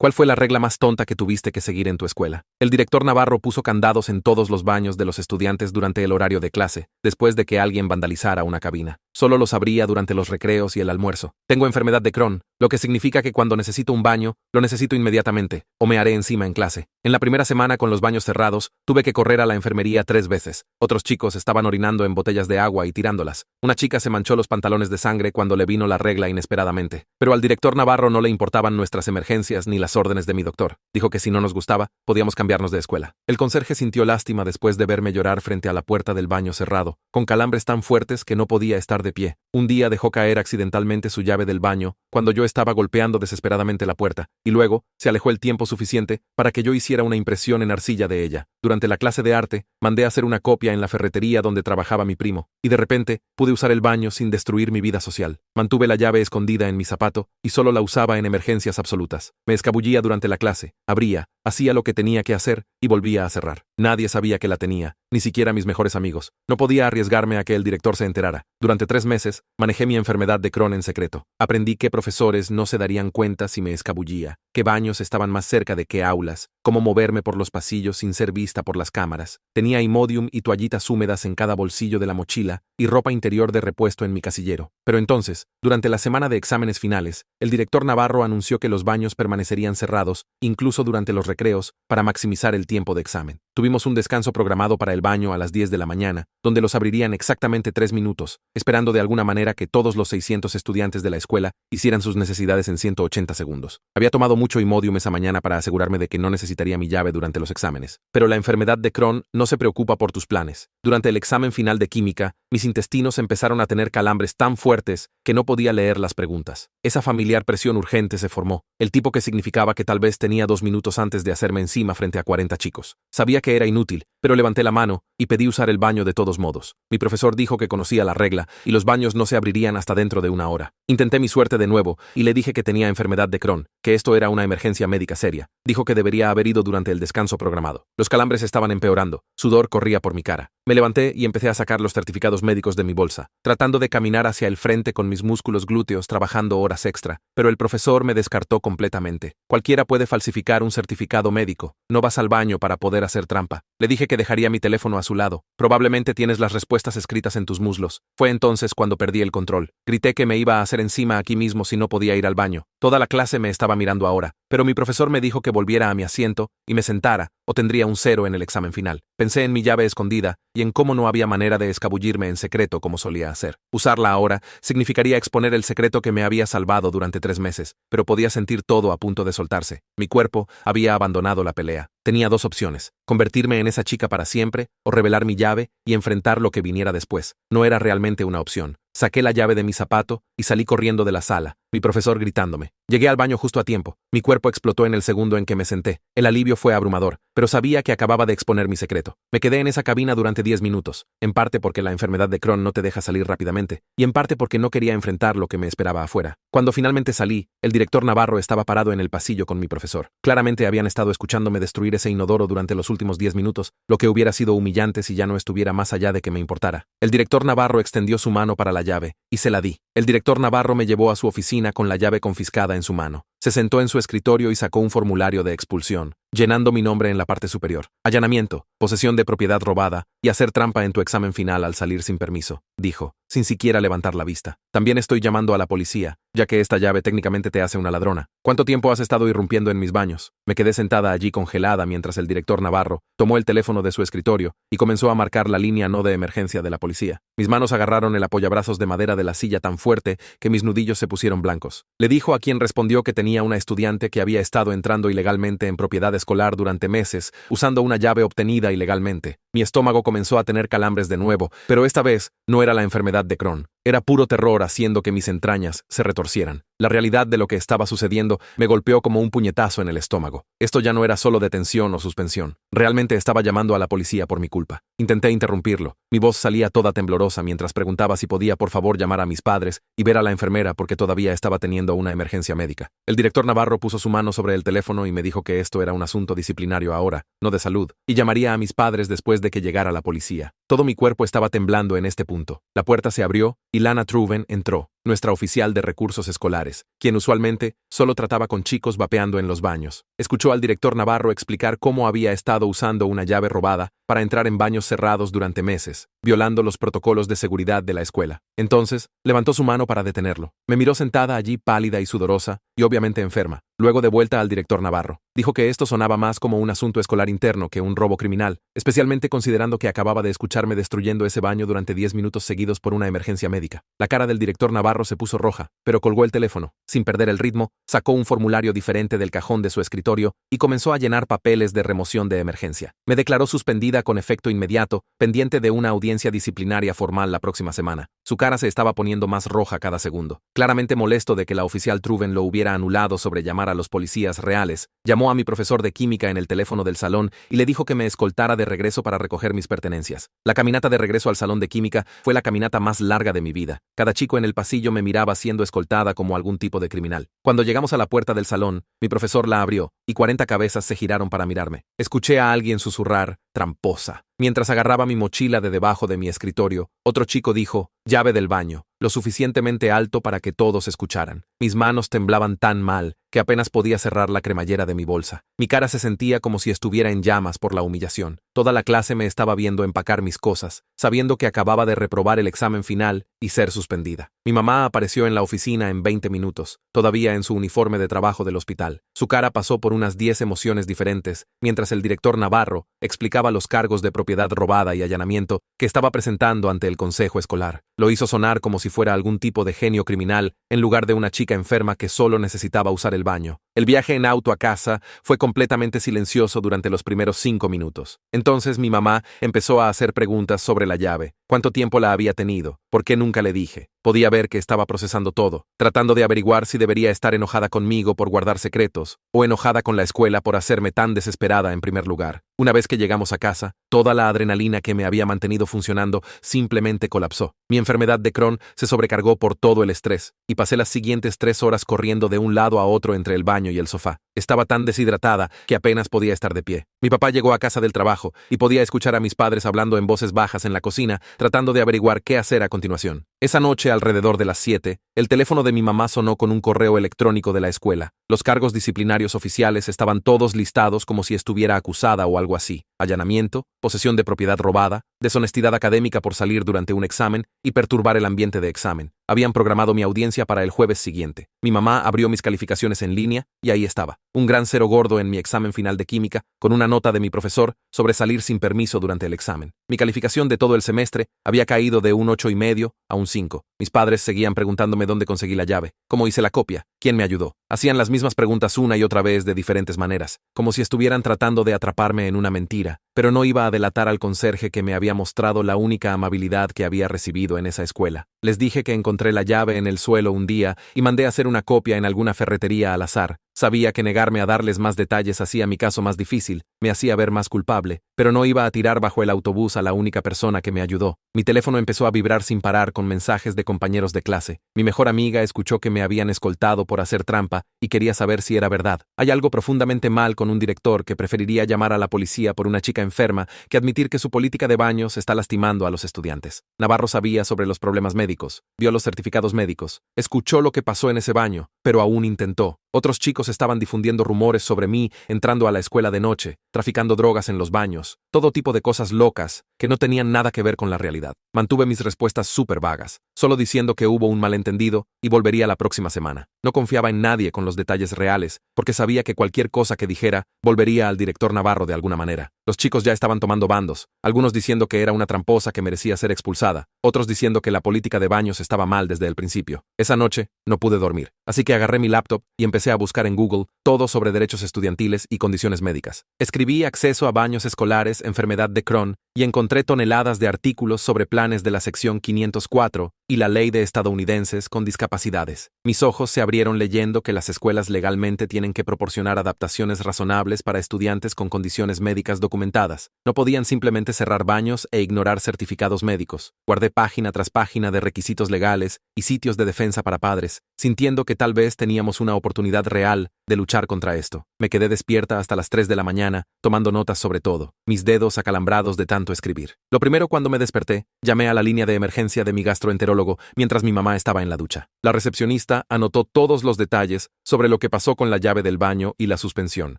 ¿Cuál fue la regla más tonta que tuviste que seguir en tu escuela? El director Navarro puso candados en todos los baños de los estudiantes durante el horario de clase, después de que alguien vandalizara una cabina. Solo los abría durante los recreos y el almuerzo. Tengo enfermedad de Crohn, lo que significa que cuando necesito un baño, lo necesito inmediatamente, o me haré encima en clase. En la primera semana con los baños cerrados, tuve que correr a la enfermería 3 veces. Otros chicos estaban orinando en botellas de agua y tirándolas. Una chica se manchó los pantalones de sangre cuando le vino la regla inesperadamente. Pero al director Navarro no le importaban nuestras emergencias ni las órdenes de mi doctor. Dijo que si no nos gustaba, podíamos cambiarnos de escuela. El conserje sintió lástima después de verme llorar frente a la puerta del baño cerrado, con calambres tan fuertes que no podía estar de pie. Un día dejó caer accidentalmente su llave del baño cuando yo estaba golpeando desesperadamente la puerta, y luego se alejó el tiempo suficiente para que yo hiciera una impresión en arcilla de ella. Durante la clase de arte, mandé a hacer una copia en la ferretería donde trabajaba mi primo, y de repente pude usar el baño sin destruir mi vida social. Mantuve la llave escondida en mi zapato y solo la usaba en emergencias absolutas. Me escabullía durante la clase, abría, hacía lo que tenía que hacer y volvía a cerrar. Nadie sabía que la tenía, ni siquiera mis mejores amigos. No podía arriesgarme a que el director se enterara. Durante 3 meses, manejé mi enfermedad de Crohn en secreto. Aprendí que profesores no se darían cuenta si me escabullía, qué baños estaban más cerca de qué aulas, cómo moverme por los pasillos sin ser vista por las cámaras. Tenía Imodium y toallitas húmedas en cada bolsillo de la mochila y ropa interior de repuesto en mi casillero. Pero entonces, durante la semana de exámenes finales, el director Navarro anunció que los baños permanecerían cerrados, incluso durante los recreos, para maximizar el tiempo de examen. Tuvimos un descanso programado para el baño a las 10 de la mañana, donde los abrirían exactamente 3 minutos, esperando de alguna manera que todos los 600 estudiantes de la escuela hicieran sus necesidades en 180 segundos. Había tomado mucho Imodium esa mañana para asegurarme de que no necesitaría mi llave durante los exámenes. Pero la enfermedad de Crohn no se preocupa por tus planes. Durante el examen final de química, mis intestinos empezaron a tener calambres tan fuertes que no podía leer las preguntas. Esa familiar presión urgente se formó, el tipo que significaba que tal vez tenía 2 minutos antes de hacerme encima frente a 40 chicos. Sabía que era inútil, pero levanté la mano y pedí usar el baño de todos modos. Mi profesor dijo que conocía la regla y los baños no se abrirían hasta dentro de 1 hora. Intenté mi suerte de nuevo y le dije que tenía enfermedad de Crohn, que esto era una emergencia médica seria. Dijo que debería haber ido durante el descanso programado. Los calambres estaban empeorando, sudor corría por mi cara. Me levanté y empecé a sacar los certificados médicos de mi bolsa, tratando de caminar hacia el frente con mis músculos glúteos trabajando horas extra, pero el profesor me descartó completamente. Cualquiera puede falsificar un certificado médico, no vas al baño para poder hacer trampa. Le dije que dejaría mi teléfono a su lado. Probablemente tienes las respuestas escritas en tus muslos. Fue entonces cuando perdí el control. Grité que me iba a hacer encima aquí mismo si no podía ir al baño. Toda la clase me estaba mirando ahora, pero mi profesor me dijo que volviera a mi asiento y me sentara, o tendría un 0 en el examen final. Pensé en mi llave escondida y en cómo no había manera de escabullirme en secreto como solía hacer. Usarla ahora significaría exponer el secreto que me había salvado durante 3 meses, pero podía sentir todo a punto de soltarse. Mi cuerpo había abandonado la pelea. Tenía 2 opciones, convertirme en esa chica para siempre o revelar mi llave y enfrentar lo que viniera después. No era realmente una opción. Saqué la llave de mi zapato y salí corriendo de la sala, mi profesor gritándome. Llegué al baño justo a tiempo. Mi cuerpo explotó en el segundo en que me senté. El alivio fue abrumador, pero sabía que acababa de exponer mi secreto. Me quedé en esa cabina durante 10 minutos, en parte porque la enfermedad de Crohn no te deja salir rápidamente, y en parte porque no quería enfrentar lo que me esperaba afuera. Cuando finalmente salí, el director Navarro estaba parado en el pasillo con mi profesor. Claramente habían estado escuchándome destruir ese inodoro durante los últimos 10 minutos, lo que hubiera sido humillante si ya no estuviera más allá de que me importara. El director Navarro extendió su mano para la llave, y se la di. El director Navarro me llevó a su oficina con la llave confiscada en su mano. Se sentó en su escritorio y sacó un formulario de expulsión, llenando mi nombre en la parte superior. Allanamiento, posesión de propiedad robada y hacer trampa en tu examen final al salir sin permiso, dijo, sin siquiera levantar la vista. También estoy llamando a la policía, ya que esta llave técnicamente te hace una ladrona. ¿Cuánto tiempo has estado irrumpiendo en mis baños? Me quedé sentada allí congelada mientras el director Navarro tomó el teléfono de su escritorio y comenzó a marcar la línea no de emergencia de la policía. Mis manos agarraron el apoyabrazos de madera de la silla tan fuerte que mis nudillos se pusieron blancos. Le dijo a quien respondió que tenía una estudiante que había estado entrando ilegalmente en propiedad escolar durante meses, usando una llave obtenida ilegalmente. Mi estómago comenzó a tener calambres de nuevo, pero esta vez no era la enfermedad de Crohn. Era puro terror haciendo que mis entrañas se retorcieran. La realidad de lo que estaba sucediendo me golpeó como un puñetazo en el estómago. Esto ya no era solo detención o suspensión. Realmente estaba llamando a la policía por mi culpa. Intenté interrumpirlo. Mi voz salía toda temblorosa mientras preguntaba si podía por favor llamar a mis padres y ver a la enfermera porque todavía estaba teniendo una emergencia médica. El director Navarro puso su mano sobre el teléfono y me dijo que esto era un asunto disciplinario ahora, no de salud, y llamaría a mis padres después de que llegara la policía. Todo mi cuerpo estaba temblando en este punto. La puerta se abrió y Lana Truven entró. nuestra oficial de recursos escolares, quien usualmente solo trataba con chicos vapeando en los baños. Escuchó al director Navarro explicar cómo había estado usando una llave robada para entrar en baños cerrados durante meses, violando los protocolos de seguridad de la escuela. Entonces, levantó su mano para detenerlo. Me miró sentada allí pálida y sudorosa, y obviamente enferma. Luego de vuelta al director Navarro. Dijo que esto sonaba más como un asunto escolar interno que un robo criminal, especialmente considerando que acababa de escucharme destruyendo ese baño durante 10 minutos seguidos por una emergencia médica. La cara del director Navarro se puso roja, pero colgó el teléfono. Sin perder el ritmo, sacó un formulario diferente del cajón de su escritorio y comenzó a llenar papeles de remoción de emergencia. Me declaró suspendida con efecto inmediato, pendiente de una audiencia disciplinaria formal la próxima semana. Su cara se estaba poniendo más roja cada segundo. Claramente molesto de que la oficial Truven lo hubiera anulado sobre llamar a los policías reales, llamó a mi profesor de química en el teléfono del salón y le dijo que me escoltara de regreso para recoger mis pertenencias. La caminata de regreso al salón de química fue la caminata más larga de mi vida. Cada chico en el pasillo me miraba siendo escoltada como algún tipo de criminal. Cuando llegamos a la puerta del salón, mi profesor la abrió y 40 cabezas se giraron para mirarme. Escuché a alguien susurrar, tramposa. Mientras agarraba mi mochila de debajo de mi escritorio, otro chico dijo, llave del baño, lo suficientemente alto para que todos escucharan. Mis manos temblaban tan mal que apenas podía cerrar la cremallera de mi bolsa. Mi cara se sentía como si estuviera en llamas por la humillación. Toda la clase me estaba viendo empacar mis cosas, sabiendo que acababa de reprobar el examen final y ser suspendida. Mi mamá apareció en la oficina en 20 minutos, todavía en su uniforme de trabajo del hospital. Su cara pasó por unas 10 emociones diferentes, mientras el director Navarro explicaba los cargos de propiedad robada y allanamiento que estaba presentando ante el consejo escolar. Lo hizo sonar como si fuera algún tipo de genio criminal, en lugar de una chica enferma que solo necesitaba usar el baño. El viaje en auto a casa fue completamente silencioso durante los primeros 5 minutos. Entonces mi mamá empezó a hacer preguntas sobre la llave. ¿Cuánto tiempo la había tenido? ¿Por qué nunca le dije? Podía ver que estaba procesando todo, tratando de averiguar si debería estar enojada conmigo por guardar secretos, o enojada con la escuela por hacerme tan desesperada en primer lugar. Una vez que llegamos a casa, toda la adrenalina que me había mantenido funcionando simplemente colapsó. Mi enfermedad de Crohn se sobrecargó por todo el estrés, y pasé las siguientes 3 horas corriendo de un lado a otro entre el baño y el sofá. Estaba tan deshidratada que apenas podía estar de pie. Mi papá llegó a casa del trabajo y podía escuchar a mis padres hablando en voces bajas en la cocina, tratando de averiguar qué hacer a continuación. Esa noche, alrededor de las 7, el teléfono de mi mamá sonó con un correo electrónico de la escuela. Los cargos disciplinarios oficiales estaban todos listados como si estuviera acusada o algo así. Allanamiento, posesión de propiedad robada, deshonestidad académica por salir durante un examen y perturbar el ambiente de examen. Habían programado mi audiencia para el jueves siguiente. Mi mamá abrió mis calificaciones en línea y ahí estaba. Un gran 0 gordo en mi examen final de química, con una nota de mi profesor sobre salir sin permiso durante el examen. Mi calificación de todo el semestre había caído de un 8,5 a un 5. Mis padres seguían preguntándome dónde conseguí la llave, cómo hice la copia, quién me ayudó. Hacían las mismas preguntas una y otra vez de diferentes maneras, como si estuvieran tratando de atraparme en una mentira, pero no iba a delatar al conserje que me había mostrado la única amabilidad que había recibido en esa escuela. Les dije que encontré la llave en el suelo un día y mandé a hacer una copia en alguna ferretería al azar. Sabía que negarme a darles más detalles hacía mi caso más difícil, me hacía ver más culpable, pero no iba a tirar bajo el autobús a la única persona que me ayudó. Mi teléfono empezó a vibrar sin parar con mensajes de compañeros de clase. Mi mejor amiga escuchó que me habían escoltado por hacer trampa y quería saber si era verdad. Hay algo profundamente mal con un director que preferiría llamar a la policía por una chica enferma que admitir que su política de baños está lastimando a los estudiantes. Navarro sabía sobre los problemas médicos, vio los certificados médicos, escuchó lo que pasó en ese baño, pero aún intentó. Otros chicos estaban difundiendo rumores sobre mí entrando a la escuela de noche, traficando drogas en los baños, todo tipo de cosas locas que no tenían nada que ver con la realidad. Mantuve mis respuestas súper vagas, solo diciendo que hubo un malentendido y volvería la próxima semana. No confiaba en nadie con los detalles reales, porque sabía que cualquier cosa que dijera volvería al director Navarro de alguna manera. Los chicos ya estaban tomando bandos, algunos diciendo que era una tramposa que merecía ser expulsada, otros diciendo que la política de baños estaba mal desde el principio. Esa noche no pude dormir, así que agarré mi laptop y empecé a buscar en Google todo sobre derechos estudiantiles y condiciones médicas. Escribí acceso a baños escolares, enfermedad de Crohn, y encontré toneladas de artículos sobre planes de la sección 504 y la ley de estadounidenses con discapacidades. Mis ojos se abrieron leyendo que las escuelas legalmente tienen que proporcionar adaptaciones razonables para estudiantes con condiciones médicas documentadas. No podían simplemente cerrar baños e ignorar certificados médicos. Guardé página tras página de requisitos legales y sitios de defensa para padres, sintiendo que tal vez teníamos una oportunidad real de luchar contra esto. Me quedé despierta hasta las 3 de la mañana, tomando notas sobre todo, mis dedos acalambrados de tanto tanto escribir. Lo primero, cuando me desperté, llamé a la línea de emergencia de mi gastroenterólogo mientras mi mamá estaba en la ducha. La recepcionista anotó todos los detalles sobre lo que pasó con la llave del baño y la suspensión.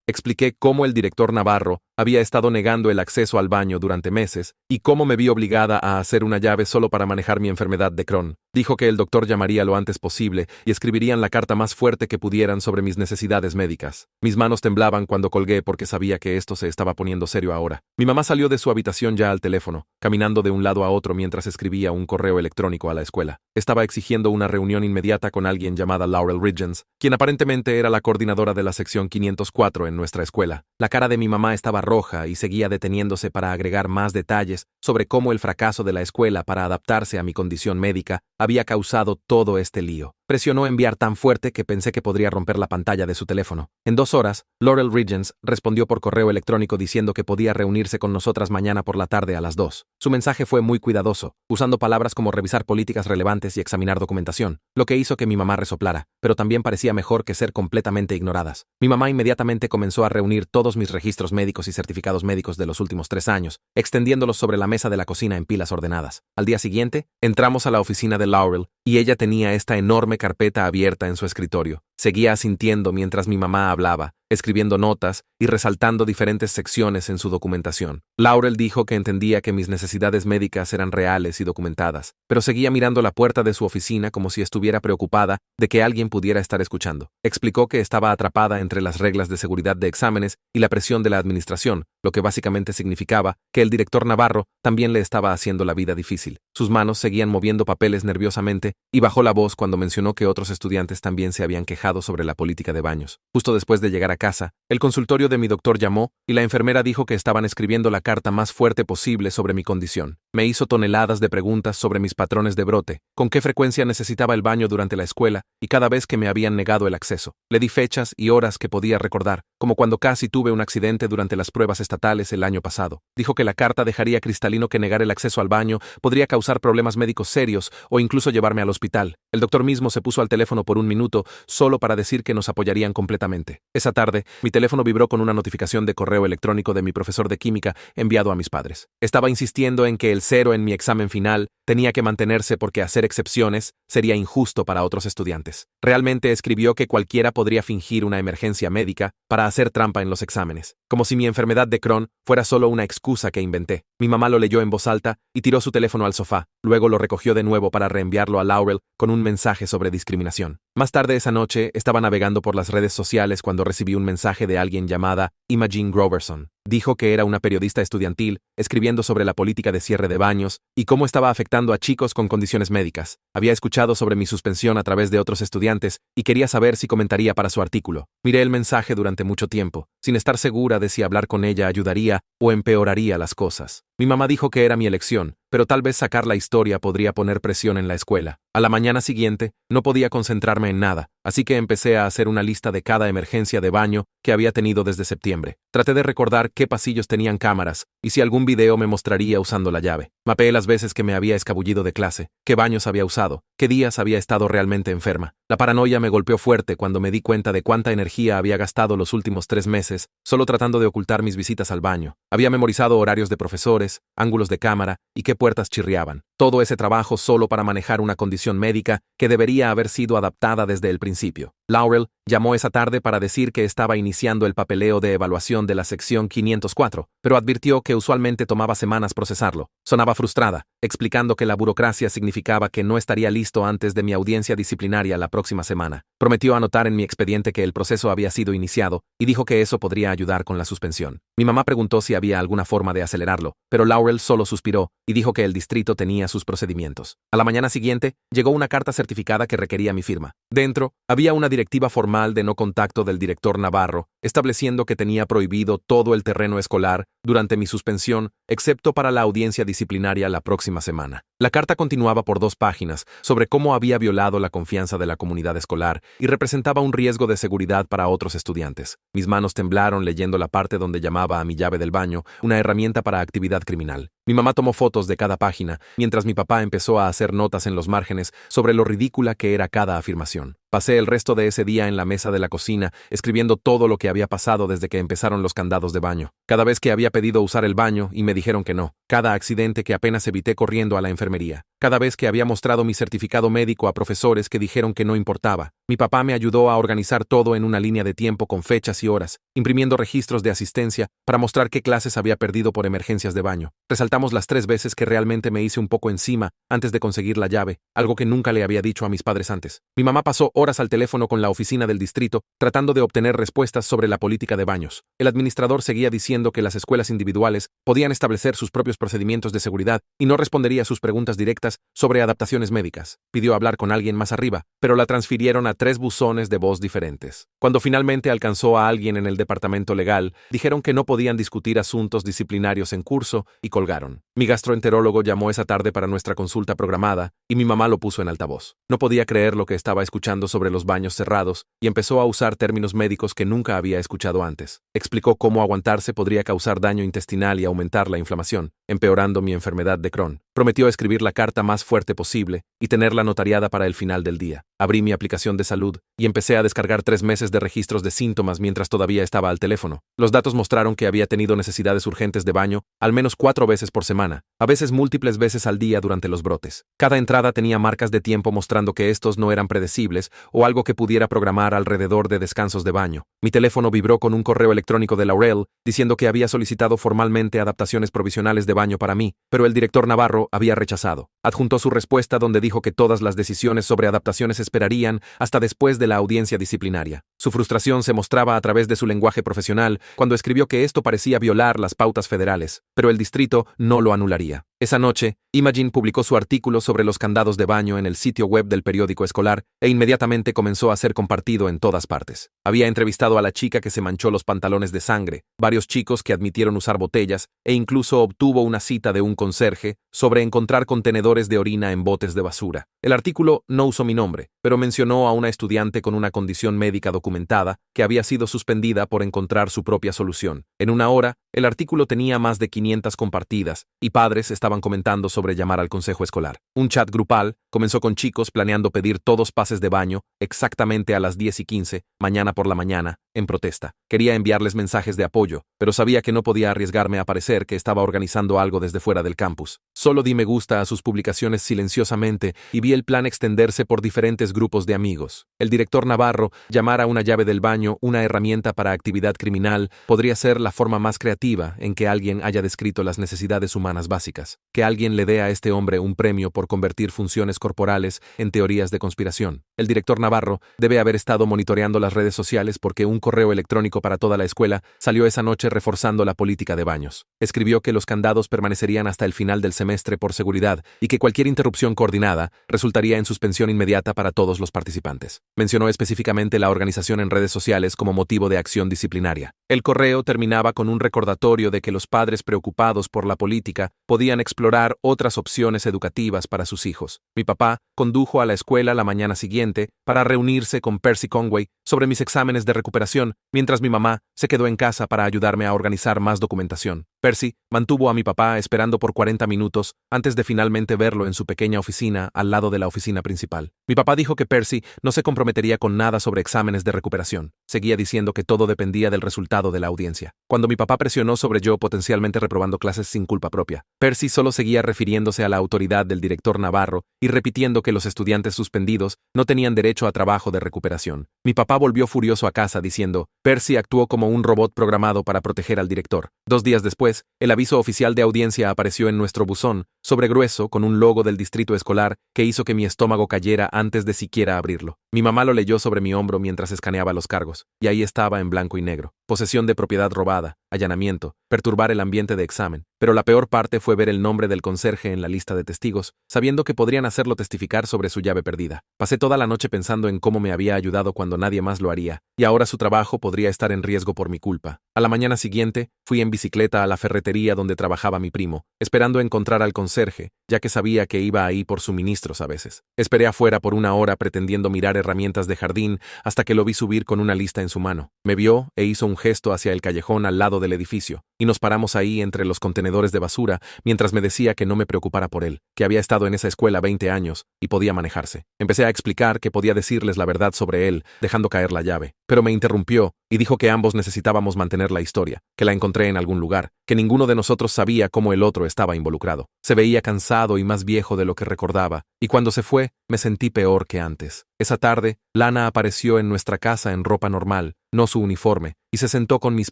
Expliqué cómo el director Navarro había estado negando el acceso al baño durante meses y cómo me vi obligada a hacer una llave solo para manejar mi enfermedad de Crohn. Dijo que el doctor llamaría lo antes posible y escribirían la carta más fuerte que pudieran sobre mis necesidades médicas. Mis manos temblaban cuando colgué porque sabía que esto se estaba poniendo serio ahora. Mi mamá salió de su habitación ya al teléfono, caminando de un lado a otro mientras escribía un correo electrónico a la escuela. Estaba exigiendo una reunión inmediata con alguien llamada Laurel Riggins, quien aparentemente era la coordinadora de la sección 504 en nuestra escuela. La cara de mi mamá estaba roja y seguía deteniéndose para agregar más detalles sobre cómo el fracaso de la escuela para adaptarse a mi condición médica había causado todo este lío. Presionó enviar tan fuerte que pensé que podría romper la pantalla de su teléfono. En 2 horas, Laurel Riggins respondió por correo electrónico diciendo que podía reunirse con nosotras mañana por la tarde a las 2. Su mensaje fue muy cuidadoso, usando palabras como revisar políticas relevantes y examinar documentación, lo que hizo que mi mamá resoplara, pero también parecía mejor que ser completamente ignoradas. Mi mamá inmediatamente comenzó a reunir todos mis registros médicos y certificados médicos de los últimos 3 años, extendiéndolos sobre la mesa de la cocina en pilas ordenadas. Al día siguiente, entramos a la oficina de Laurel y ella tenía esta enorme carpeta abierta en su escritorio. Seguía asintiendo mientras mi mamá hablaba, escribiendo notas y resaltando diferentes secciones en su documentación. Laurel dijo que entendía que mis necesidades médicas eran reales y documentadas, pero seguía mirando la puerta de su oficina como si estuviera preocupada de que alguien pudiera estar escuchando. Explicó que estaba atrapada entre las reglas de seguridad de exámenes y la presión de la administración, lo que básicamente significaba que el director Navarro también le estaba haciendo la vida difícil. Sus manos seguían moviendo papeles nerviosamente y bajó la voz cuando mencionó que otros estudiantes también se habían quejado sobre la política de baños. Justo después de llegar a casa, el consultorio de mi doctor llamó y la enfermera dijo que estaban escribiendo la carta más fuerte posible sobre mi condición. Me hizo toneladas de preguntas sobre mis patrones de brote, con qué frecuencia necesitaba el baño durante la escuela y cada vez que me habían negado el acceso. Le di fechas y horas que podía recordar, como cuando casi tuve un accidente durante las pruebas estatales el año pasado. Dijo que la carta dejaría cristalino que negar el acceso al baño podría causar problemas médicos serios o incluso llevarme al hospital. El doctor mismo se puso al teléfono por 1 minuto solo para decir que nos apoyarían completamente. Esa tarde, mi teléfono vibró con una notificación de correo electrónico de mi profesor de química enviado a mis padres. Estaba insistiendo en que el 0 en mi examen final tenía que mantenerse porque hacer excepciones sería injusto para otros estudiantes. Realmente escribió que cualquiera podría fingir una emergencia médica para hacer trampa en los exámenes, como si mi enfermedad de Crohn fuera solo una excusa que inventé. Mi mamá lo leyó en voz alta y tiró su teléfono al sofá. Luego lo recogió de nuevo para reenviarlo a Laurel con un mensaje sobre discriminación. Más tarde esa noche, estaba navegando por las redes sociales cuando recibí un mensaje de alguien llamada Imogen Groverson. Dijo que era una periodista estudiantil, escribiendo sobre la política de cierre de baños y cómo estaba afectando a chicos con condiciones médicas. Había escuchado sobre mi suspensión a través de otros estudiantes y quería saber si comentaría para su artículo. Miré el mensaje durante mucho tiempo, sin estar segura de si hablar con ella ayudaría o empeoraría las cosas. Mi mamá dijo que era mi elección, pero tal vez sacar la historia podría poner presión en la escuela. A la mañana siguiente, no podía concentrarme en nada, así que empecé a hacer una lista de cada emergencia de baño que había tenido desde septiembre. Traté de recordar qué pasillos tenían cámaras y si algún video me mostraría usando la llave. Mapeé las veces que me había escabullido de clase, qué baños había usado, qué días había estado realmente enferma. La paranoia me golpeó fuerte cuando me di cuenta de cuánta energía había gastado los últimos 3 meses solo tratando de ocultar mis visitas al baño. Había memorizado horarios de profesores, ángulos de cámara y qué puertas chirriaban. Todo ese trabajo solo para manejar una condición médica que debería haber sido adaptada desde el principio. Laurel llamó esa tarde para decir que estaba iniciando el papeleo de evaluación de la sección 504, pero advirtió que usualmente tomaba semanas procesarlo. Sonaba frustrada, explicando que la burocracia significaba que no estaría listo antes de mi audiencia disciplinaria la próxima semana. Prometió anotar en mi expediente que el proceso había sido iniciado y dijo que eso podría ayudar con la suspensión. Mi mamá preguntó si había alguna forma de acelerarlo, pero Laurel solo suspiró y dijo que el distrito tenía sus procedimientos. A la mañana siguiente, llegó una carta certificada que requería mi firma. Dentro, había una directiva formal de no contacto del director Navarro, estableciendo que tenía prohibido todo el terreno escolar durante mi suspensión, excepto para la audiencia disciplinaria la próxima semana. La carta continuaba por 2 páginas sobre cómo había violado la confianza de la comunidad escolar y representaba un riesgo de seguridad para otros estudiantes. Mis manos temblaron leyendo la parte donde llamaba a mi llave del baño una herramienta para actividad criminal. Mi mamá tomó fotos de cada página, mientras mi papá empezó a hacer notas en los márgenes sobre lo ridícula que era cada afirmación. Pasé el resto de ese día en la mesa de la cocina, escribiendo todo lo que había pasado desde que empezaron los candados de baño. Cada vez que había pedido usar el baño y me dijeron que no. Cada accidente que apenas evité corriendo a la enfermería. Cada vez que había mostrado mi certificado médico a profesores que dijeron que no importaba. Mi papá me ayudó a organizar todo en una línea de tiempo con fechas y horas, imprimiendo registros de asistencia para mostrar qué clases había perdido por emergencias de baño. Resaltamos las 3 veces que realmente me hice un poco encima antes de conseguir la llave, algo que nunca le había dicho a mis padres antes. Mi mamá pasó horas al teléfono con la oficina del distrito, tratando de obtener respuestas sobre la política de baños. El administrador seguía diciendo que las escuelas individuales podían establecer sus propios procedimientos de seguridad y no respondería a sus preguntas directas sobre adaptaciones médicas. Pidió hablar con alguien más arriba, pero la transfirieron a 3 buzones de voz diferentes. Cuando finalmente alcanzó a alguien en el departamento legal, dijeron que no podían discutir asuntos disciplinarios en curso y colgaron. Mi gastroenterólogo llamó esa tarde para nuestra consulta programada y mi mamá lo puso en altavoz. No podía creer lo que estaba escuchando sobre los baños cerrados y empezó a usar términos médicos que nunca había escuchado antes. Explicó cómo aguantarse podría causar daño intestinal y aumentar la inflamación, empeorando mi enfermedad de Crohn. Prometió escribir la carta más fuerte posible y tenerla notariada para el final del día. Abrí mi aplicación de salud y empecé a descargar 3 meses de registros de síntomas mientras todavía estaba al teléfono. Los datos mostraron que había tenido necesidades urgentes de baño al menos 4 veces por semana, a veces múltiples veces al día durante los brotes. Cada entrada tenía marcas de tiempo mostrando que estos no eran predecibles o algo que pudiera programar alrededor de descansos de baño. Mi teléfono vibró con un correo electrónico de Laurel diciendo que había solicitado formalmente adaptaciones provisionales de baño para mí, pero el director Navarro había rechazado. Adjuntó su respuesta donde dijo que todas las decisiones sobre adaptaciones esperarían hasta después de la audiencia disciplinaria. Su frustración se mostraba a través de su lenguaje profesional cuando escribió que esto parecía violar las pautas federales, pero el distrito no lo anularía. Esa noche, Imogen publicó su artículo sobre los candados de baño en el sitio web del periódico escolar e inmediatamente comenzó a ser compartido en todas partes. Había entrevistado a la chica que se manchó los pantalones de sangre, varios chicos que admitieron usar botellas e incluso obtuvo una cita de un conserje sobre encontrar contenedores de orina en botes de basura. El artículo no usó mi nombre, pero mencionó a una estudiante con una condición médica documentada que había sido suspendida por encontrar su propia solución. En una hora, el artículo tenía más de 500 compartidas y padres estaban comentando sobre llamar al consejo escolar. Un chat grupal comenzó con chicos planeando pedir todos pases de baño exactamente a las 10:15, mañana por la mañana, en protesta. Quería enviarles mensajes de apoyo, pero sabía que no podía arriesgarme a parecer que estaba organizando algo desde fuera del campus. Solo di me gusta a sus publicaciones silenciosamente y vi el plan extenderse por diferentes grupos de amigos. El director Navarro llamar a una llave del baño una herramienta para actividad criminal podría ser la forma más creativa en que alguien haya descrito las necesidades humanas básicas. Que alguien le dé a este hombre un premio por convertir funciones corporales en teorías de conspiración. El director Navarro debe haber estado monitoreando las redes sociales porque un correo electrónico para toda la escuela salió esa noche reforzando la política de baños. Escribió que los candados permanecerían hasta el final del semestre por seguridad y que cualquier interrupción coordinada resultaría en suspensión inmediata para todos los participantes. Mencionó específicamente la organización en redes sociales como motivo de acción disciplinaria. El correo terminaba con un recordatorio de que los padres preocupados por la política podían explorar otras opciones educativas para sus hijos. Mi papá condujo a la escuela la mañana siguiente para reunirse con Percy Conway sobre mis exámenes de recuperación, mientras mi mamá se quedó en casa para ayudarme a organizar más documentación. Percy mantuvo a mi papá esperando por 40 minutos antes de finalmente verlo en su pequeña oficina al lado de la oficina principal. Mi papá dijo que Percy no se comprometería con nada sobre exámenes de recuperación. Seguía diciendo que todo dependía del resultado de la audiencia. Cuando mi papá presionó sobre yo potencialmente reprobando clases sin culpa propia, Percy solo seguía refiriéndose a la autoridad del director Navarro y repitiendo que los estudiantes suspendidos no tenían derecho a trabajo de recuperación. Mi papá volvió furioso a casa diciendo, Percy actuó como un robot programado para proteger al director. 2 días después, el aviso oficial de audiencia apareció en nuestro buzón, sobre grueso, con un logo del distrito escolar que hizo que mi estómago cayera antes de siquiera abrirlo. Mi mamá lo leyó sobre mi hombro mientras escaneaba los cargos, y ahí estaba en blanco y negro. Posesión de propiedad robada, allanamiento, perturbar el ambiente de examen. Pero la peor parte fue ver el nombre del conserje en la lista de testigos, sabiendo que podrían hacerlo testificar sobre su llave perdida. Pasé toda la noche pensando en cómo me había ayudado cuando nadie más lo haría, y ahora su trabajo podría estar en riesgo por mi culpa. A la mañana siguiente, fui en bicicleta a la ferretería donde trabajaba mi primo, esperando encontrar al conserje, ya que sabía que iba ahí por suministros a veces. Esperé afuera por 1 hora pretendiendo mirar herramientas de jardín hasta que lo vi subir con una lista en su mano. Me vio e hizo un gesto hacia el callejón al lado del edificio. y nos paramos ahí entre los contenedores de basura mientras me decía que no me preocupara por él, que había estado en esa escuela 20 años y podía manejarse. Empecé a explicar que podía decirles la verdad sobre él, dejando caer la llave, pero me interrumpió y dijo que ambos necesitábamos mantener la historia, que la encontré en algún lugar, que ninguno de nosotros sabía cómo el otro estaba involucrado. Se veía cansado y más viejo de lo que recordaba, y cuando se fue, me sentí peor que antes. Esa tarde, Lana apareció en nuestra casa en ropa normal, no su uniforme, y se sentó con mis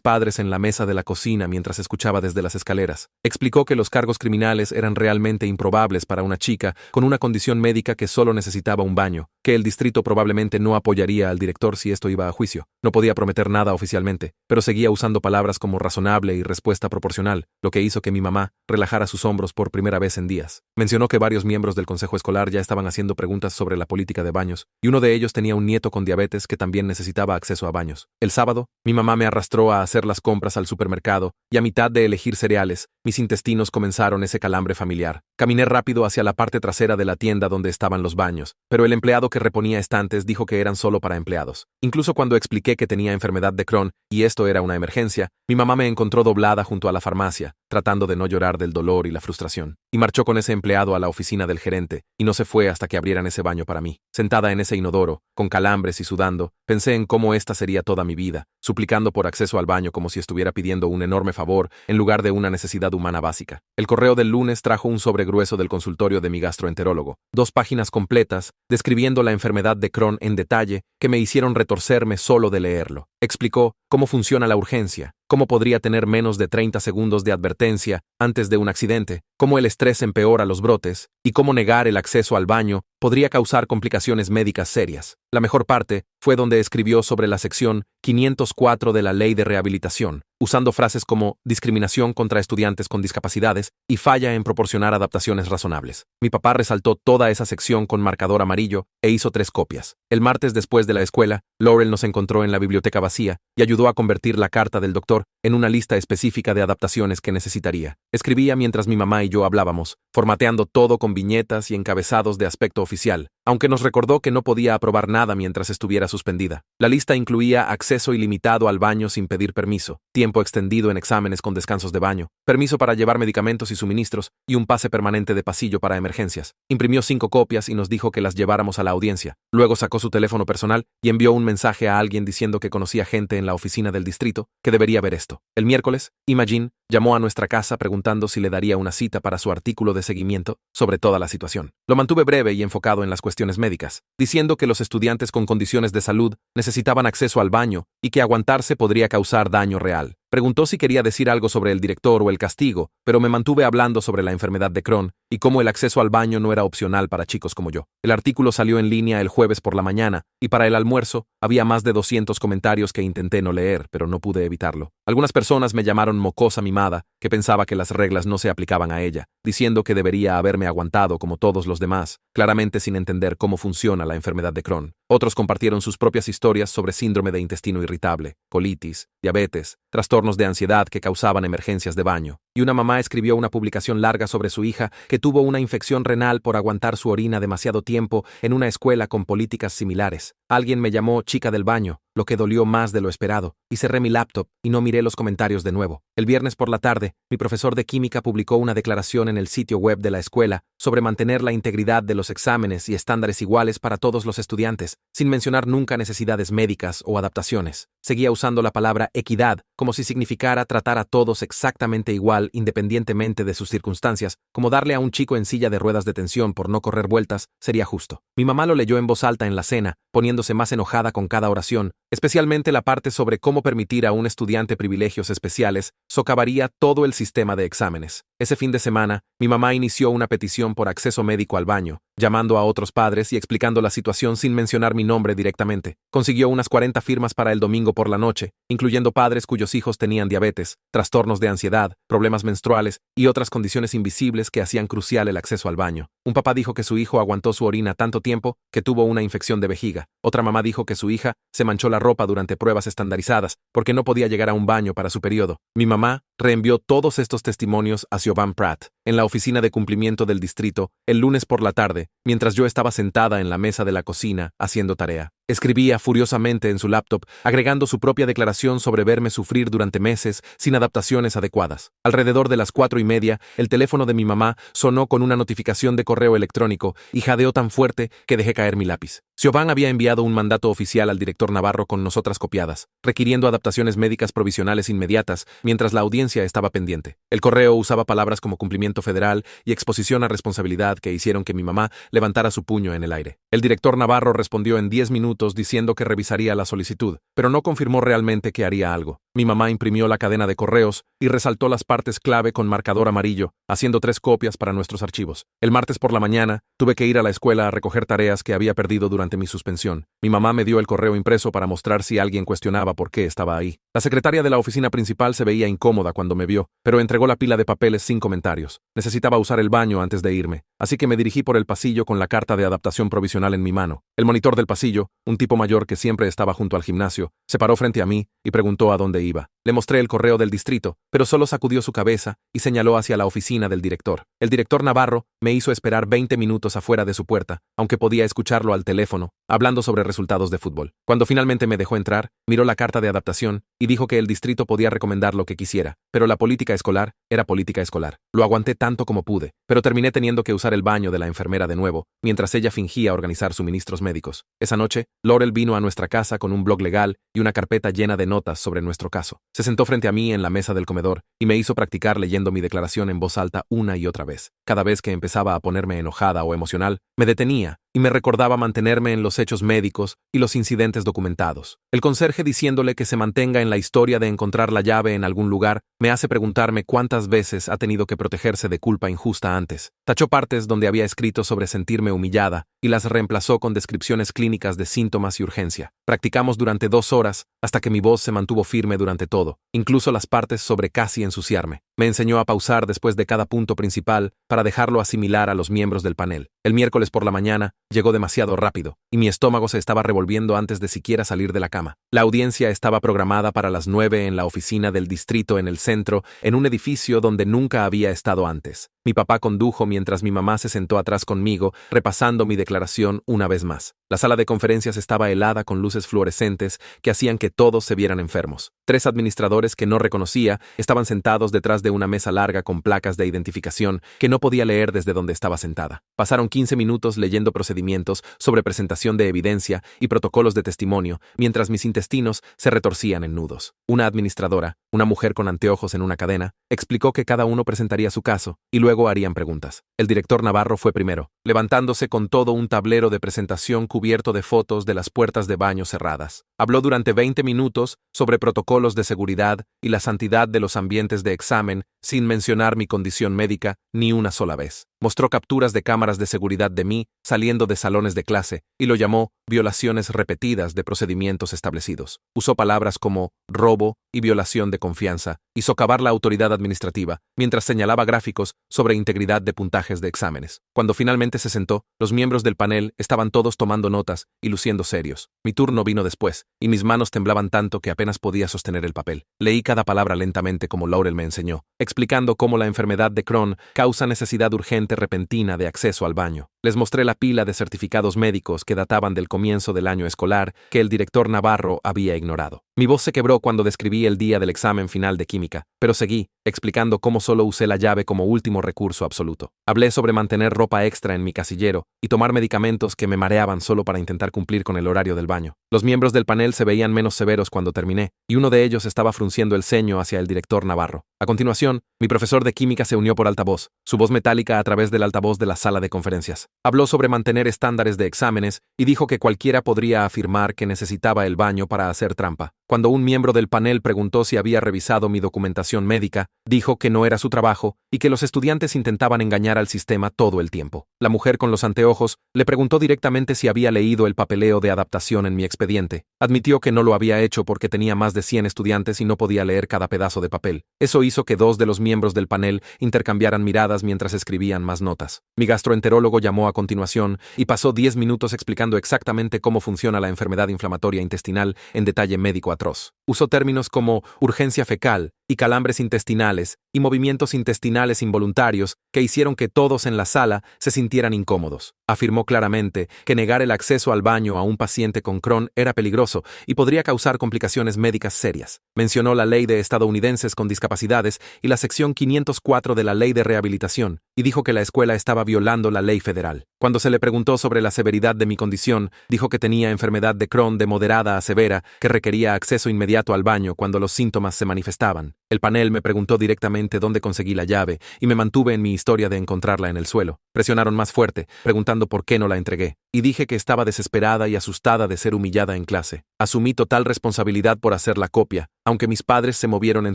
padres en la mesa de la cocina mientras escuchaba desde las escaleras. Explicó que los cargos criminales eran realmente improbables para una chica con una condición médica que solo necesitaba un baño, que el distrito probablemente no apoyaría al director si esto iba a juicio. No podía prometer nada oficialmente, pero seguía usando palabras como razonable y respuesta proporcional, lo que hizo que mi mamá relajara sus hombros por primera vez en días. Mencionó que varios miembros del consejo escolar ya estaban haciendo preguntas sobre la política de baños, y uno de ellos tenía un nieto con diabetes que también necesitaba acceso a baños. El sábado, mi mamá me arrastró a hacer las compras al supermercado, y a mitad de elegir cereales, mis intestinos comenzaron ese calambre familiar. Caminé rápido hacia la parte trasera de la tienda donde estaban los baños, pero el empleado que reponía estantes dijo que eran solo para empleados. Incluso cuando expliqué que tenía enfermedad de Crohn y esto era una emergencia, mi mamá me encontró doblada junto a la farmacia, tratando de no llorar del dolor y la frustración, y marchó con ese empleado a la oficina del gerente, y no se fue hasta que abrieran ese baño para mí. Sentada en ese inodoro, con calambres y sudando, pensé en cómo esta sería toda mi vida, suplicando por acceso al baño como si estuviera pidiendo un enorme favor en lugar de una necesidad humana básica. El correo del lunes trajo un sobre grueso del consultorio de mi gastroenterólogo, 2 páginas completas, describiendo la enfermedad de Crohn en detalle, que me hicieron retorcerme solo de leerlo. Explicó cómo funciona la urgencia, cómo podría tener menos de 30 segundos de advertencia antes de un accidente, cómo el estrés empeora los brotes, y cómo negar el acceso al baño podría causar complicaciones médicas serias. La mejor parte fue donde escribió sobre la sección 504 de la Ley de Rehabilitación, usando frases como discriminación contra estudiantes con discapacidades y falla en proporcionar adaptaciones razonables. Mi papá resaltó toda esa sección con marcador amarillo e hizo 3 copias. El martes después de la escuela, Laurel nos encontró en la biblioteca vacía y ayudó a convertir la carta del doctor en una lista específica de adaptaciones que necesitaría. Escribía mientras mi mamá y yo hablábamos, formateando todo con viñetas y encabezados de aspecto oficial, aunque nos recordó que no podía aprobar nada mientras estuviera suspendida. La lista incluía acceso ilimitado al baño sin pedir permiso, tiempo extendido en exámenes con descansos de baño, permiso para llevar medicamentos y suministros, y un pase permanente de pasillo para emergencias. Imprimió 5 copias y nos dijo que las lleváramos a la audiencia. Luego sacó su teléfono personal y envió un mensaje a alguien diciendo que conocía gente en la oficina del distrito que debería ver esto. El miércoles, Imogen llamó a nuestra casa preguntando si le daría una cita para su artículo de seguimiento sobre toda la situación. Lo mantuve breve y enfocado en las cuestiones médicas, diciendo que los estudiantes con condiciones de salud necesitaban acceso al baño y que aguantarse podría causar daño real. Preguntó si quería decir algo sobre el director o el castigo, pero me mantuve hablando sobre la enfermedad de Crohn y cómo el acceso al baño no era opcional para chicos como yo. El artículo salió en línea el jueves por la mañana, y para el almuerzo había más de 200 comentarios que intenté no leer, pero no pude evitarlo. Algunas personas me llamaron mocosa mimada, que pensaba que las reglas no se aplicaban a ella, diciendo que debería haberme aguantado como todos los demás, claramente sin entender cómo funciona la enfermedad de Crohn. Otros compartieron sus propias historias sobre síndrome de intestino irritable, colitis, diabetes, trastornos de ansiedad que causaban emergencias de baño, y una mamá escribió una publicación larga sobre su hija que tuvo una infección renal por aguantar su orina demasiado tiempo en una escuela con políticas similares. Alguien me llamó chica del baño, lo que dolió más de lo esperado, y cerré mi laptop y no miré los comentarios de nuevo. El viernes por la tarde, mi profesor de química publicó una declaración en el sitio web de la escuela sobre mantener la integridad de los exámenes y estándares iguales para todos los estudiantes, sin mencionar nunca necesidades médicas o adaptaciones. Seguía usando la palabra equidad como si significara tratar a todos exactamente igual independientemente de sus circunstancias, como darle a un chico en silla de ruedas de tensión por no correr vueltas sería justo. Mi mamá lo leyó en voz alta en la cena, poniéndose más enojada con cada oración, especialmente la parte sobre cómo permitir a un estudiante privilegios especiales socavaría todo el sistema de exámenes. Ese fin de semana, mi mamá inició una petición por acceso médico al baño, llamando a otros padres y explicando la situación sin mencionar mi nombre directamente. Consiguió unas 40 firmas para el domingo por la noche, incluyendo padres cuyos hijos tenían diabetes, trastornos de ansiedad, problemas menstruales y otras condiciones invisibles que hacían crucial el acceso al baño. Un papá dijo que su hijo aguantó su orina tanto tiempo que tuvo una infección de vejiga. Otra mamá dijo que su hija se manchó la ropa durante pruebas estandarizadas porque no podía llegar a un baño para su periodo. Mi mamá reenvió todos estos testimonios a Siobhan Pratt, en la oficina de cumplimiento del distrito, el lunes por la tarde, mientras yo estaba sentada en la mesa de la cocina haciendo tarea. Escribía furiosamente en su laptop, agregando su propia declaración sobre verme sufrir durante meses sin adaptaciones adecuadas. Alrededor de las 4:30, el teléfono de mi mamá sonó con una notificación de correo electrónico y jadeó tan fuerte que dejé caer mi lápiz. Siobhan había enviado un mandato oficial al director Navarro con nosotras copiadas, requiriendo adaptaciones médicas provisionales inmediatas mientras la audiencia estaba pendiente. El correo usaba palabras como cumplimiento federal y exposición a responsabilidad que hicieron que mi mamá levantara su puño en el aire. El director Navarro respondió en 10 minutos diciendo que revisaría la solicitud, pero no confirmó realmente que haría algo. Mi mamá imprimió la cadena de correos y resaltó las partes clave con marcador amarillo, haciendo 3 copias para nuestros archivos. El martes por la mañana, tuve que ir a la escuela a recoger tareas que había perdido durante mi suspensión. Mi mamá me dio el correo impreso para mostrar si alguien cuestionaba por qué estaba ahí. La secretaria de la oficina principal se veía incómoda cuando me vio, pero entregó la pila de papeles sin comentarios. Necesitaba usar el baño antes de irme, así que me dirigí por el pasillo con la carta de adaptación provisional en mi mano. El monitor del pasillo, un tipo mayor que siempre estaba junto al gimnasio, se paró frente a mí y preguntó a dónde iba. Le mostré el correo del distrito, pero solo sacudió su cabeza y señaló hacia la oficina del director. El director Navarro me hizo esperar 20 minutos afuera de su puerta, aunque podía escucharlo al teléfono, hablando sobre resultados de fútbol. Cuando finalmente me dejó entrar, miró la carta de adaptación y dijo que el distrito podía recomendar lo que quisiera, pero la política escolar era política escolar. Lo aguanté tanto como pude, pero terminé teniendo que usar el baño de la enfermera de nuevo, mientras ella fingía organizar suministros médicos. Esa noche, Laurel vino a nuestra casa con un blog legal y una carpeta llena de notas sobre nuestro caso. Se sentó frente a mí en la mesa del comedor y me hizo practicar leyendo mi declaración en voz alta una y otra vez. Cada vez que empezaba a ponerme enojada o emocional, me detenía y me recordaba mantenerme en los hechos médicos y los incidentes documentados. El conserje diciéndole que se mantenga en la historia de encontrar la llave en algún lugar me hace preguntarme cuántas veces ha tenido que protegerse de culpa injusta antes. Tachó partes donde había escrito sobre sentirme humillada y las reemplazó con descripciones clínicas de síntomas y urgencia. Practicamos durante 2 horas hasta que mi voz se mantuvo firme durante todo, incluso las partes sobre casi ensuciarme. Me enseñó a pausar después de cada punto principal para dejarlo asimilar a los miembros del panel. El miércoles por la mañana llegó demasiado rápido y mi estómago se estaba revolviendo antes de siquiera salir de la cama. La audiencia estaba programada para las 9 en la oficina del distrito en el centro, en un edificio donde nunca había estado antes. Mi papá condujo mientras mi mamá se sentó atrás conmigo, repasando mi declaración una vez más. La sala de conferencias estaba helada con luces fluorescentes que hacían que todos se vieran enfermos. 3 administradores que no reconocía estaban sentados detrás de una mesa larga con placas de identificación que no podía leer desde donde estaba sentada. Pasaron 15 minutos leyendo procedimientos sobre presentación de evidencia y protocolos de testimonio, mientras mis intestinos se retorcían en nudos. Una administradora, una mujer con anteojos en una cadena, explicó que cada uno presentaría su caso y luego harían preguntas. El director Navarro fue primero, levantándose con todo un tablero de presentación cubierto de fotos de las puertas de baño cerradas. Habló durante 20 minutos sobre protocolos de seguridad y la santidad de los ambientes de examen, sin mencionar mi condición médica ni una sola vez. Mostró capturas de cámaras de seguridad de mí saliendo de salones de clase y lo llamó violaciones repetidas de procedimientos establecidos. Usó palabras como robo y violación de confianza y socavar la autoridad administrativa, mientras señalaba gráficos sobre integridad de puntajes de exámenes. Cuando finalmente se sentó, los miembros del panel estaban todos tomando notas y luciendo serios. Mi turno vino después, y mis manos temblaban tanto que apenas podía sostener el papel. Leí cada palabra lentamente como Laurel me enseñó, explicando cómo la enfermedad de Crohn causa necesidad urgente repentina de acceso al baño. Les mostré la pila de certificados médicos que databan del comienzo del año escolar que el director Navarro había ignorado. Mi voz se quebró cuando describí el día del examen final de química, pero seguí, explicando cómo solo usé la llave como último recurso absoluto. Hablé sobre mantener ropa extra en mi casillero y tomar medicamentos que me mareaban solo para intentar cumplir con el horario del baño. Los miembros del panel se veían menos severos cuando terminé, y uno de ellos estaba frunciendo el ceño hacia el director Navarro. A continuación, mi profesor de química se unió por altavoz, su voz metálica a través del altavoz de la sala de conferencias. Habló sobre mantener estándares de exámenes y dijo que cualquiera podría afirmar que necesitaba el baño para hacer trampa. Cuando un miembro del panel preguntó si había revisado mi documentación médica, dijo que no era su trabajo y que los estudiantes intentaban engañar al sistema todo el tiempo. La mujer con los anteojos le preguntó directamente si había leído el papeleo de adaptación en mi expediente. Admitió que no lo había hecho porque tenía más de 100 estudiantes y no podía leer cada pedazo de papel. Eso hizo que 2 de los miembros del panel intercambiaran miradas mientras escribían más notas. Mi gastroenterólogo llamó a continuación y pasó 10 minutos explicando exactamente cómo funciona la enfermedad inflamatoria intestinal en detalle médico atroz. Usó términos como urgencia fecal y calambres intestinales, y movimientos intestinales involuntarios que hicieron que todos en la sala se sintieran incómodos. Afirmó claramente que negar el acceso al baño a un paciente con Crohn era peligroso y podría causar complicaciones médicas serias. Mencionó la ley de estadounidenses con discapacidades y la sección 504 de la ley de rehabilitación, y dijo que la escuela estaba violando la ley federal. Cuando se le preguntó sobre la severidad de mi condición, dijo que tenía enfermedad de Crohn de moderada a severa, que requería acceso inmediato al baño cuando los síntomas se manifestaban. El panel me preguntó directamente dónde conseguí la llave y me mantuve en mi historia de encontrarla en el suelo. Presionaron más fuerte, preguntando por qué no la entregué, y dije que estaba desesperada y asustada de ser humillada en clase. Asumí total responsabilidad por hacer la copia, aunque mis padres se movieron en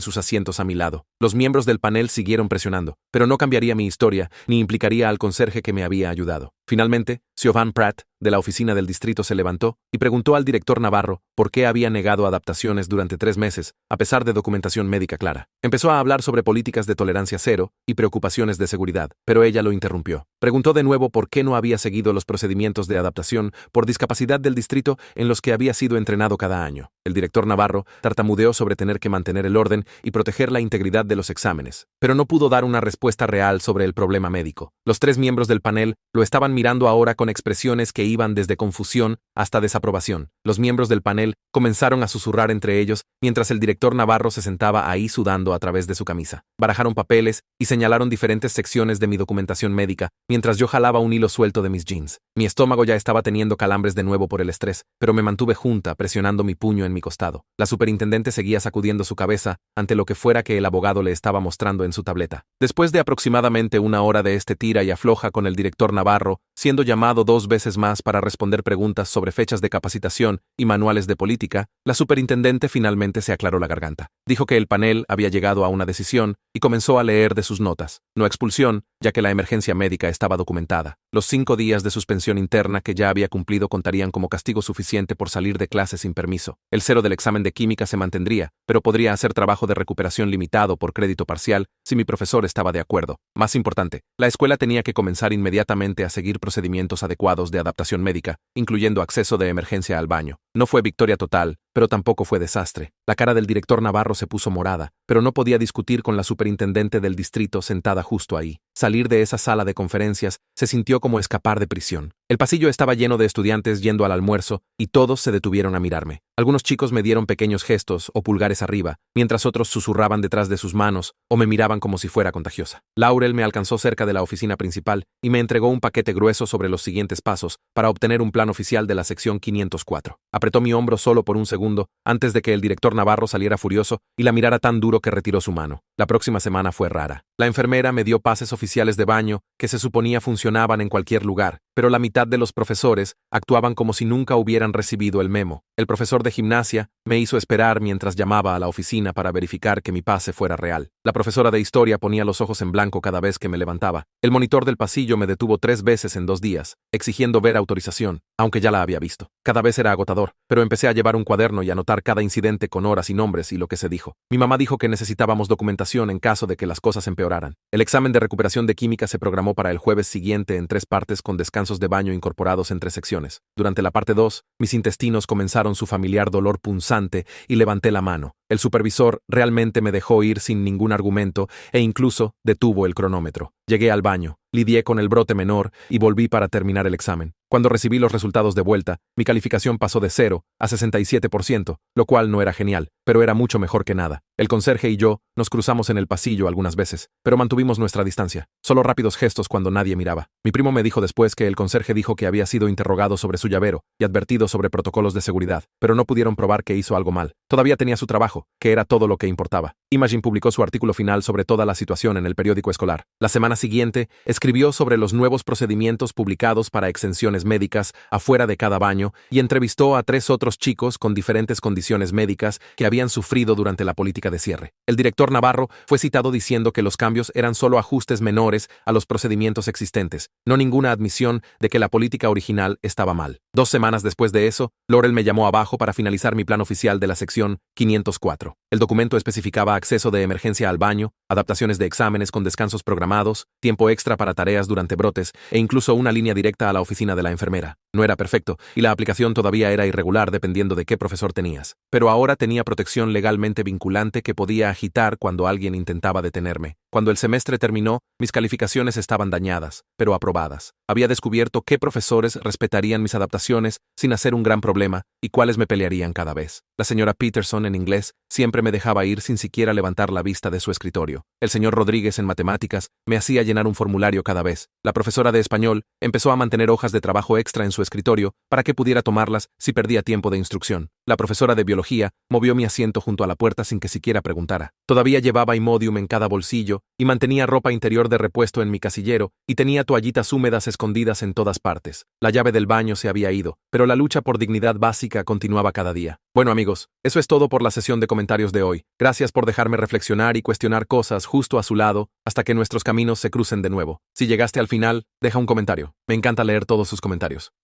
sus asientos a mi lado. Los miembros del panel siguieron presionando, pero no cambiaría mi historia ni implicaría al conserje que me había ayudado. Finalmente, Siobhan Pratt, de la oficina del distrito, se levantó y preguntó al director Navarro por qué había negado adaptaciones durante 3 meses, a pesar de documentación médica clara. Empezó a hablar sobre políticas de tolerancia cero y preocupaciones de seguridad, pero ella lo interrumpió. Preguntó de nuevo por qué no había seguido los procedimientos de adaptación por discapacidad del distrito en los que había sido entrenado cada año. El director Navarro tartamudeó sobre tener que mantener el orden y proteger la integridad de los exámenes, pero no pudo dar una respuesta real sobre el problema médico. Los 3 miembros del panel lo estaban mirando ahora con expresiones que iban desde confusión hasta desaprobación. Los miembros del panel comenzaron a susurrar entre ellos mientras el director Navarro se sentaba ahí sudando a través de su camisa. Barajaron papeles y señalaron diferentes secciones de mi documentación médica mientras yo jalaba un hilo suelto de mis jeans. Mi estómago ya estaba teniendo calambres de nuevo por el estrés, pero me mantuve junta, presionando mi puño en mi costado. La superintendente seguía sacudiendo su cabeza ante lo que fuera que el abogado le estaba mostrando en su tableta. Después de aproximadamente 1 hora de este tira y afloja con el director Navarro, siendo llamado 2 veces más para responder preguntas sobre fechas de capacitación y manuales de política, la superintendente finalmente se aclaró la garganta. Dijo que el panel había llegado a una decisión y comenzó a leer de sus notas. No expulsión, ya que la emergencia médica estaba documentada. Los 5 días de suspensión interna que ya había cumplido contarían como castigo suficiente por salir de clase sin permiso. El 0 del examen de química se mantendría, pero podría hacer trabajo de recuperación limitado por crédito parcial si mi profesor estaba de acuerdo. Más importante, la escuela tenía que comenzar inmediatamente a seguir procedimientos adecuados de adaptación médica, incluyendo acceso de emergencia al baño. No fue victoria total, pero tampoco fue desastre. La cara del director Navarro se puso morada, pero no podía discutir con la superintendente del distrito sentada justo ahí. Salir de esa sala de conferencias se sintió como escapar de prisión. El pasillo estaba lleno de estudiantes yendo al almuerzo y todos se detuvieron a mirarme. Algunos chicos me dieron pequeños gestos o pulgares arriba, mientras otros susurraban detrás de sus manos o me miraban como si fuera contagiosa. Laurel me alcanzó cerca de la oficina principal y me entregó un paquete grueso sobre los siguientes pasos para obtener un plan oficial de la sección 504. Apretó mi hombro solo por un segundo antes de que el director Navarro saliera furioso y la mirara tan duro que retiró su mano. La próxima semana fue rara. La enfermera me dio pases oficiales de baño que se suponía funcionaban en cualquier lugar, pero la mitad de los profesores actuaban como si nunca hubieran recibido el memo. El profesor de gimnasia me hizo esperar mientras llamaba a la oficina para verificar que mi pase fuera real. La profesora de historia ponía los ojos en blanco cada vez que me levantaba. El monitor del pasillo me detuvo 3 veces en 2 días, exigiendo ver autorización, aunque ya la había visto. Cada vez era agotador, pero empecé a llevar un cuaderno y anotar cada incidente con horas y nombres y lo que se dijo. Mi mamá dijo que necesitábamos documentación en caso de que las cosas empeoraran. El examen de recuperación de química se programó para el jueves siguiente en 3 partes con descansos de baño incorporados en 3 secciones. Durante la parte 2, mis intestinos comenzaron su familiar dolor punzante y levanté la mano. El supervisor realmente me dejó ir sin ningún argumento e incluso detuvo el cronómetro. Llegué al baño, lidié con el brote menor y volví para terminar el examen. Cuando recibí los resultados de vuelta, mi calificación pasó de 0 a 67%, lo cual no era genial, pero era mucho mejor que nada. El conserje y yo nos cruzamos en el pasillo algunas veces, pero mantuvimos nuestra distancia, solo rápidos gestos cuando nadie miraba. Mi primo me dijo después que el conserje dijo que había sido interrogado sobre su llavero y advertido sobre protocolos de seguridad, pero no pudieron probar que hizo algo mal. Todavía tenía su trabajo, que era todo lo que importaba. Imagine publicó su artículo final sobre toda la situación en el periódico escolar. La semana siguiente, escribió sobre los nuevos procedimientos publicados para exenciones médicas afuera de cada baño y entrevistó a 3 otros chicos con diferentes condiciones médicas que habían sufrido durante la política de cierre. El director Navarro fue citado diciendo que los cambios eran solo ajustes menores a los procedimientos existentes, no ninguna admisión de que la política original estaba mal. 2 semanas después de eso, Laurel me llamó abajo para finalizar mi plan oficial de la sección 504. El documento especificaba acceso de emergencia al baño, adaptaciones de exámenes con descansos programados, tiempo extra para tareas durante brotes e incluso una línea directa a la oficina de la enfermera. No era perfecto, y la aplicación todavía era irregular dependiendo de qué profesor tenías. Pero ahora tenía protección legalmente vinculante que podía agitar cuando alguien intentaba detenerme. Cuando el semestre terminó, mis calificaciones estaban dañadas, pero aprobadas. Había descubierto qué profesores respetarían mis adaptaciones sin hacer un gran problema y cuáles me pelearían cada vez. La señora Peterson, en inglés, siempre me dejaba ir sin siquiera levantar la vista de su escritorio. El señor Rodríguez, en matemáticas, me hacía llenar un formulario cada vez. La profesora de español empezó a mantener hojas de trabajo extra en su escritorio para que pudiera tomarlas si perdía tiempo de instrucción. La profesora de biología movió mi asiento junto a la puerta sin que siquiera preguntara. Todavía llevaba Imodium en cada bolsillo y mantenía ropa interior de repuesto en mi casillero y tenía toallitas húmedas escondidas en todas partes. La llave del baño se había ido, pero la lucha por dignidad básica continuaba cada día. Bueno, amigos, eso es todo por la sesión de comentarios de hoy. Gracias por dejarme reflexionar y cuestionar cosas justo a su lado hasta que nuestros caminos se crucen de nuevo. Si llegaste al final, deja un comentario. Me encanta leer todos sus comentarios.